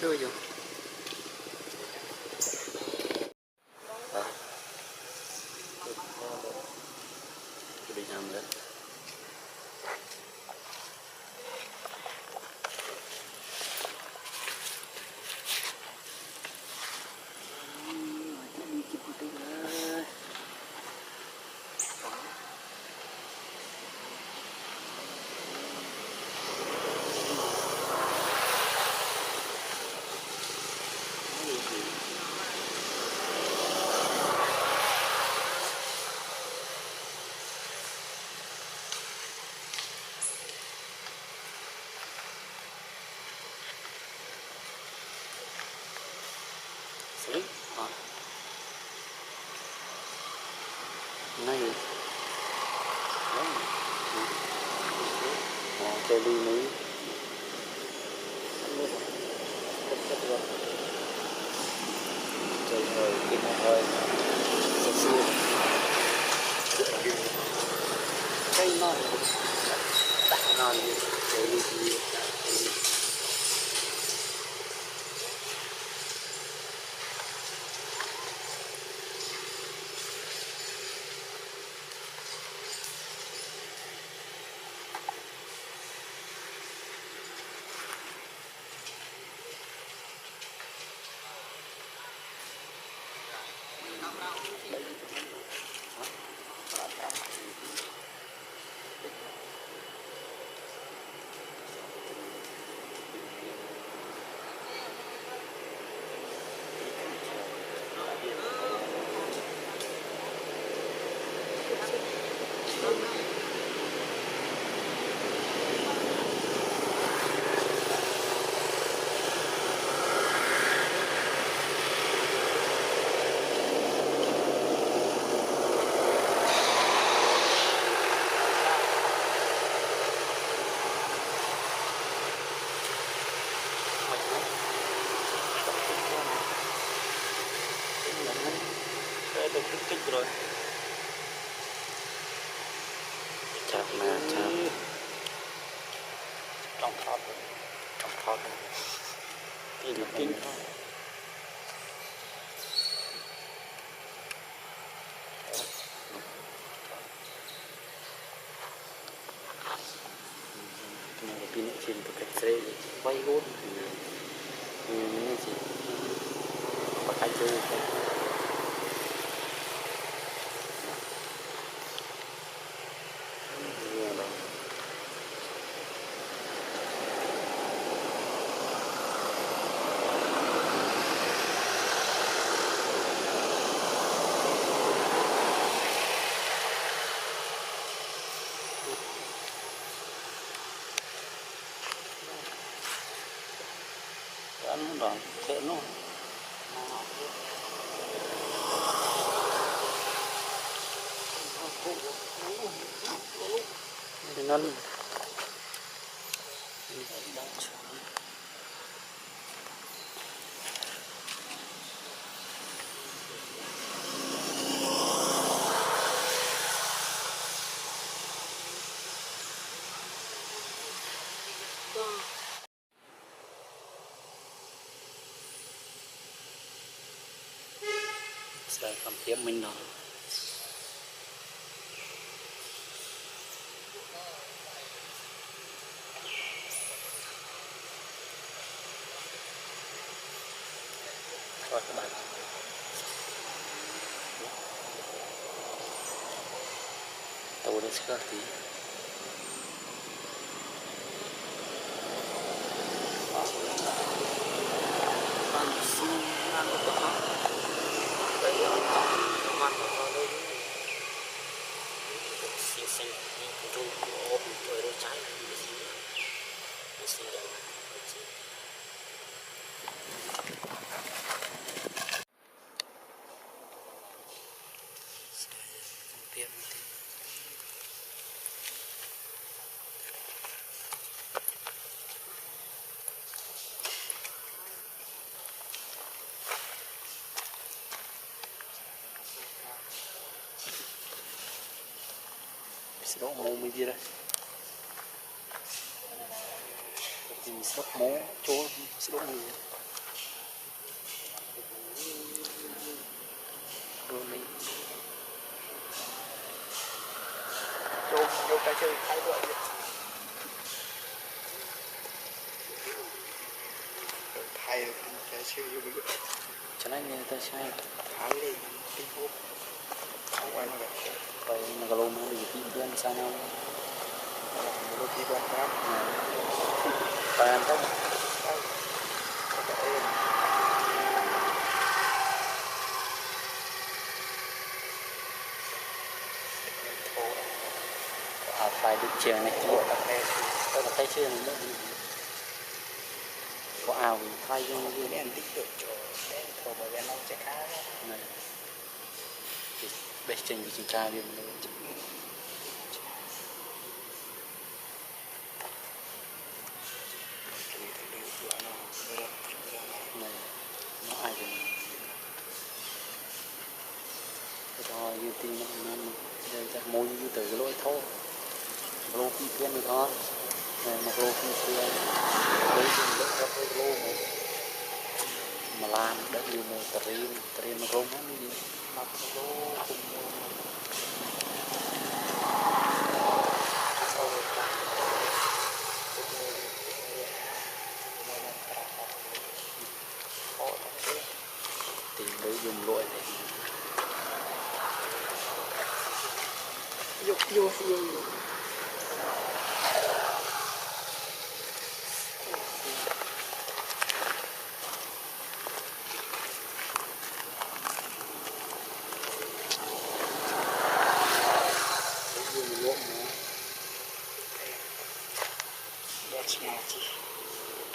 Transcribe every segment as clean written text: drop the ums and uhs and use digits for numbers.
Chưa chưa bị nằm đấy. Này chơi đi mấy chơi hơi kinh hơi xưa cây non đặt non đi chơi đi kích rồi chặt mà chặt trong thọt kinh kinh pin trên một cái dây quay hút như gì và cái chơi ăn đòn thế nó นั่นใส่คำเทียบมันหน่อยทอดมันตัวนี้สักทีมันสูงนั่นก็ต้องไปย้อนมันก็เลยเสียสิ่งที่ดูโอ้โหตัวรู้ใจไม่สิ่งไม่สิ่งใดเตรียมสโลโมมีดีเลยมีสโลโมโจ้สโลโมดูนี่โจ้โจ้ไปเจอใครด้วยไทยแกชื่ออยู่ด้วยฉะนั้นเนี่ยต้องใช้หาเลยที่พวกเอาไว้มาแบบไปมันก็ลงมาอยู่ที่เพื่อนซาเนาลงที่บ้านครับไปอันต้องอาไฟดิเชียงในตัวตะเคียนตัวตะเคียนนี่ก็เอาไฟยังอยู่เนี่ยติ๊กเดือดโจโทรมาเวียนน้องเจ้าข้าเนี่ยเบสเจนอยู่จริงจังเรียนเลยnó ai cũng cho như tin nó đây ra môi như từ cái lỗi thô lô phi thiên được thôi mà lô phi thiên lấy tiền đất ra với lô mà làm đất nhiều một trin mà rôm hết gì mặc lô cùng tìm mới dùng lội để dục vô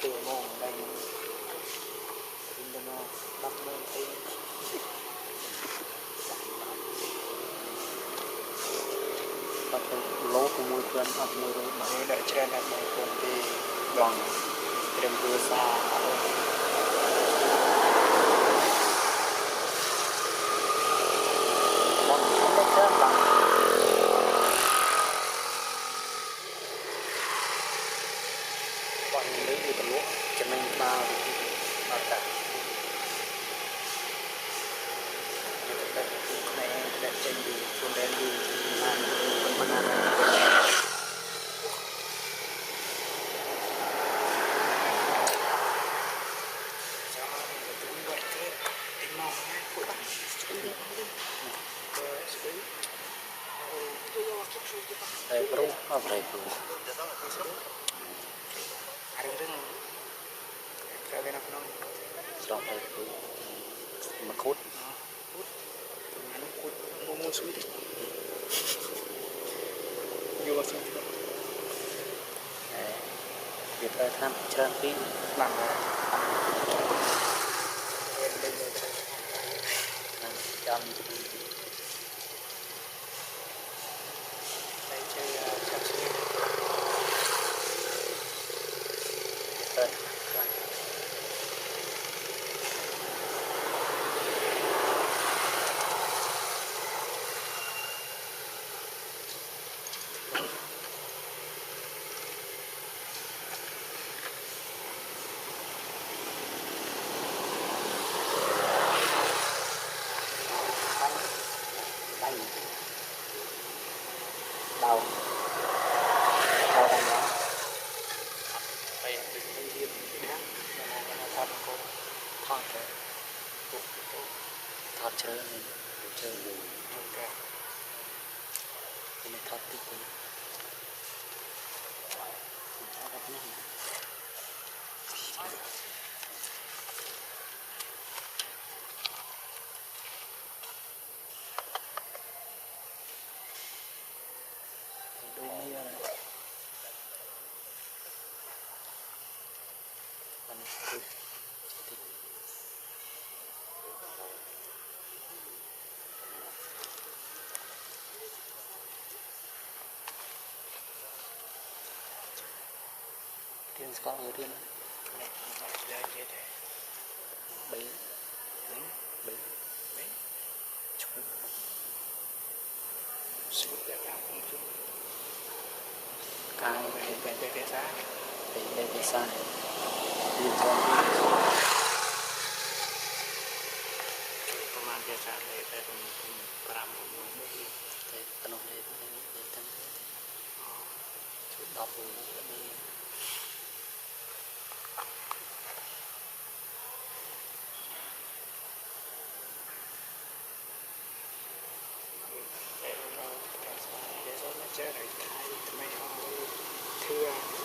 từ mông đây in nó bắt mông tí bắt lố của môi chân bắt môi rồi mà đợi trên là môi con thì bằng đừng vừa xa bọn không có chết bằng bọn mình lấy đi tầm lúa cho nên bao ở cả này đã trên đi xuống đen đi ăn con ăn đây bro apa itu sampai itu makut mau sulit juga sih kita tham trang tí làm trăm tàu tàu đang đó đây đừng đi điên khác là thật cô thật đấy thật chơi mình chơi ok mình thật tí tiền có ở tiền bảy bảy bảy chục sự đẹp làm không chút cái về xa về xa liên quanประมาณเดือนสามเลยแต่ผมปรามผมไม่แต่ตนองเลยทั้งชุดดอกแบบนี้เดี๋ยวเราไม่เจออะไรทำไมเอาเทือ